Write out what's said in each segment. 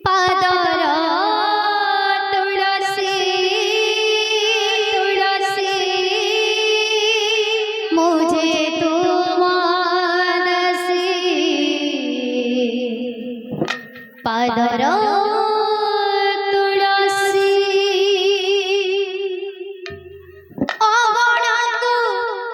পাদর তুলসী তুলসী মুঝে তুমানসী পাদর তুলসী অগণত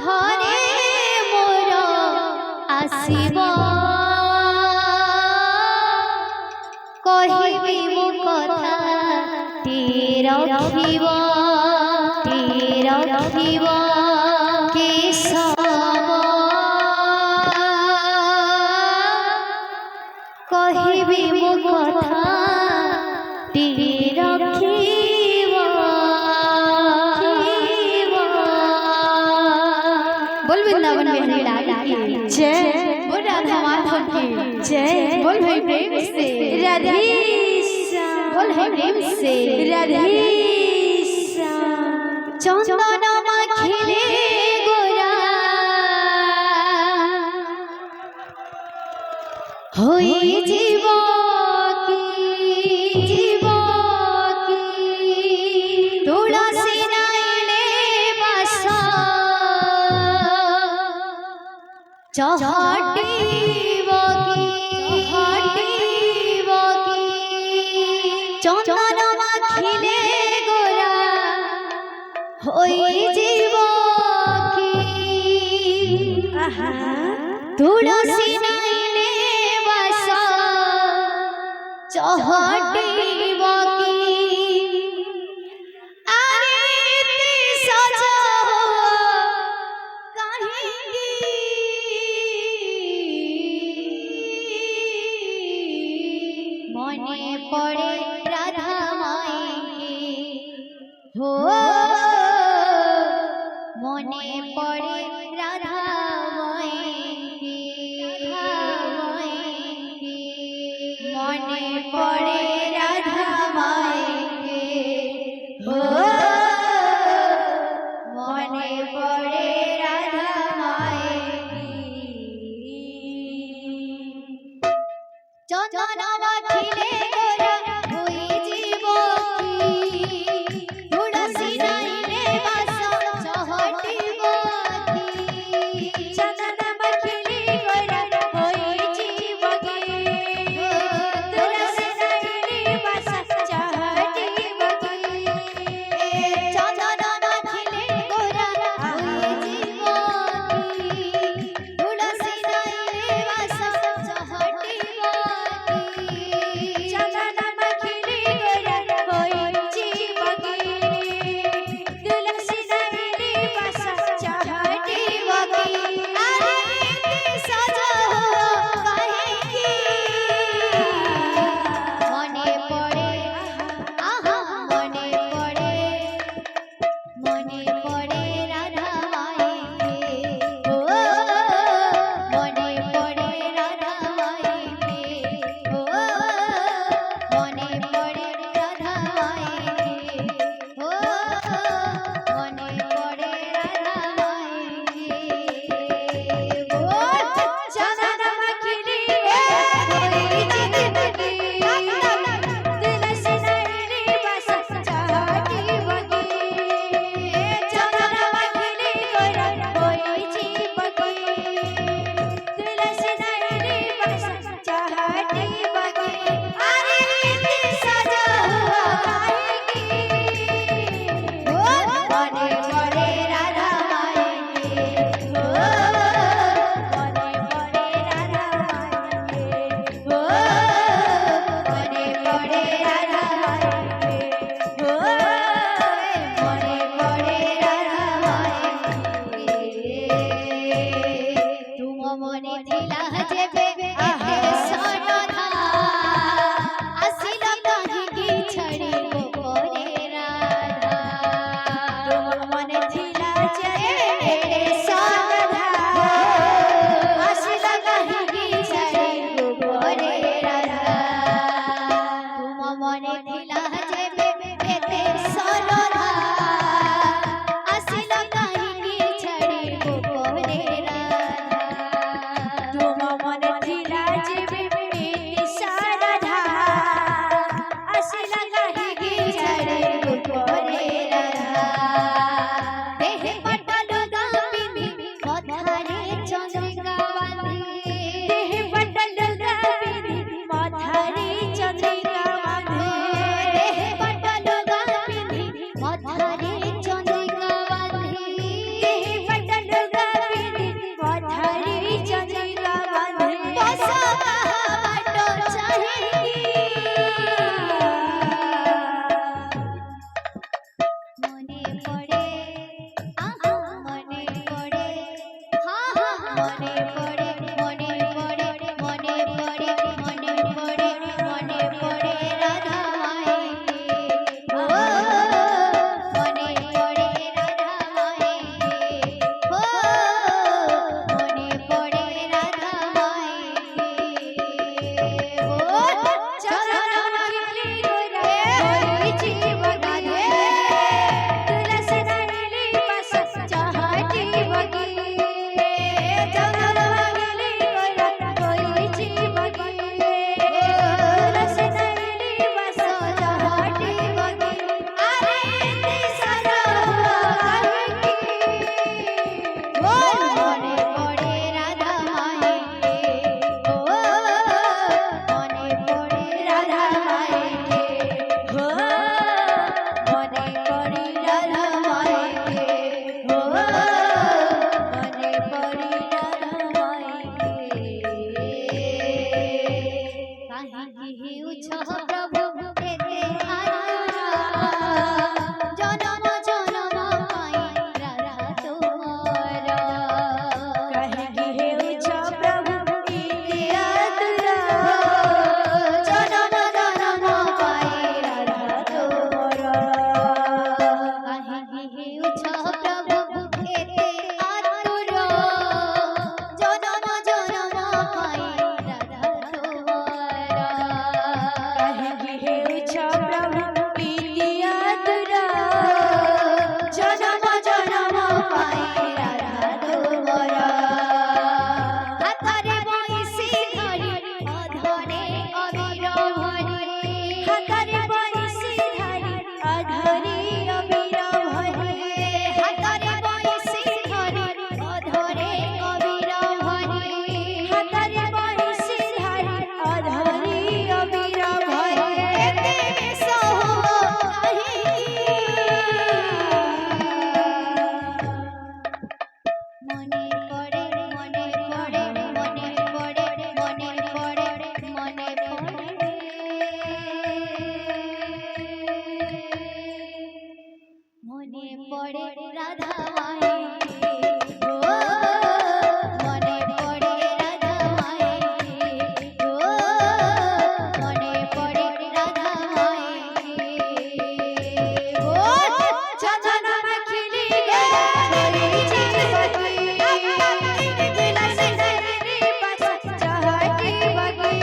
ধরে মোর আসিব কহিবি মো কথা রখিব কেশব কহিবি মো কথা রখিব बोल वृंदावन बिहारी लाल की जय, बोल राधा माधव की जय, बोल भाई प्रेम से राधेश्याम, बोल है प्रेम से राधेश्याम। चंदन माखिले गोरा होई जीव की तुलसी नाइले बासा चहटिब की चंदन माखिले गोरा होई जीव की तुलसी नाइले बास चहटिब की मने पड़े राधा माई हो मने पड़े राधा माई मने पड़े राधा माई हो मने पड़े राधा माई चंदन माखिले गोरा होई जीव की तुलसी नाइले बास चहटिब की चंदन माखिले गोरा होई जीव की तुलसी नाइले बास चहटिब की चंदन माखिले गोरा होई जीव की तुलसी नाइले बास चहटिब की चंदन কাহি হেউছ প্রভু এতে আতুরা জনম জনম পাই রাধা তোমার কাহি হেউছ প্রভু এতে আতুরা জনম জনম পাই রাধা তোমার কাহি হেউছ প্রভু এতে আতুরা জনম জনম পাই রাধা তোমার কাহি হেউছ প্রভু এতে আতুরা জনম জনম পাই রাধা তোমার হাতরে বইসি ধরি অধরে অবির ভরি হাতরে বইসি ধরি অধরি অবির ভরি হাতরে বইসি ধরি অধরে অবির ভরি হাতরে বইসি ধরি অধরি অবির ভরি এতে সহ কাহি মনে পড়ে মনে পড়ে মনে পড়ে মনে পড়ে মনে পড়ে মনে পড়ে রাধা মায়ের ও মনে পড়ে রাধা মায়ের ও মনে পড়ে রাধা মায়ের ও চন্দন মাখিলি গে হরিজি বগি দিলা সিনারি পাস চাহটি বগি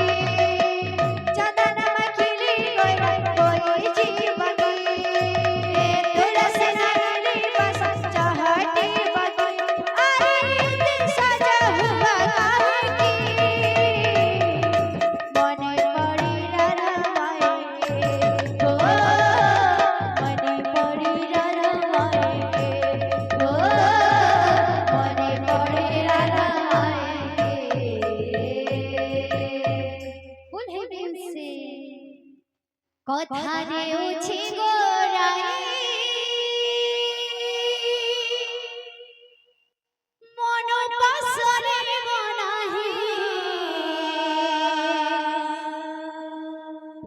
চন্দন মাখিলি গয়া হরিজি বগি দিলা সিনারি पास चाहती बगी आई दिन सजा हुआ काहे की मने पड़ी राधा माए के हो मने पड़ी राधा माए के हो मने पड़ी राधा माए बोल हे दिल से কথা দেউছি গোরাই মন পাসরে বনাহি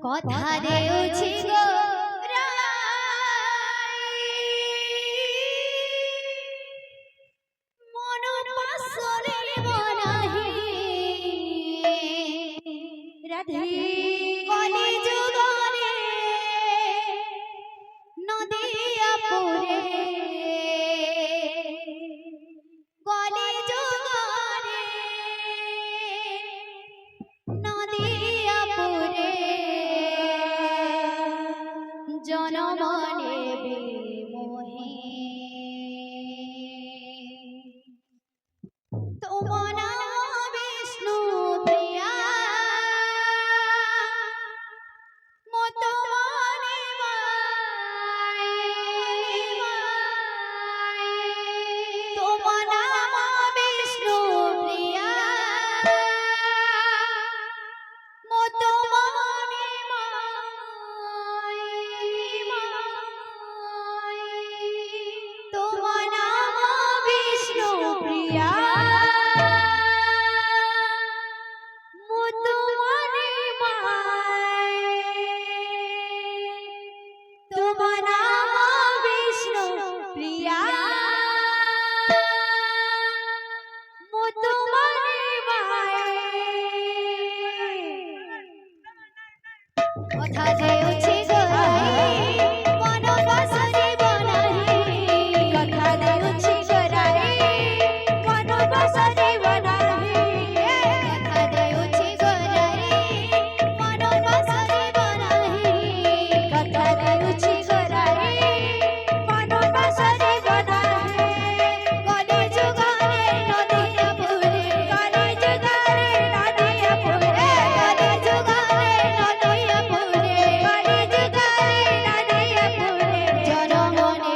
কথা দেউছি গোরাই মন পাসরে বনাহি राधे কলি যুগরে নদিয়া পুরে কলি যুগরে নদিয়া পুরে জনমনে বিমোহে তোমার নাম বিষ্ণু প্রিয়া মতমনে তোমার নাম বিষ্ণু প্রিয়া মতমনে তোমার নাম বিষ্ণু প্রিয়া मुतुमने माय तुम्हारा नाम विष्णु प्रिया मुतुमने माय কথা দেউছি গোরাই মন বাসরে বনাহি कथा देउछि गोराई मन बसरे बनाही কথা দেউছি গোরাই মন বাসরে বনাহি कथा देउछि गोराई मन बसरे बनाही কলি যুগরে নদিয়া পুরে काली जुगारे नदिया पुरे কলি যুগরে নদিয়া পুরে काली जुगारे नदिया पुरे জনমনে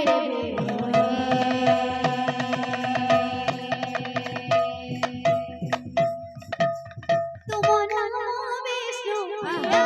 তোমার নাম বিষ্ণু প্রিয়া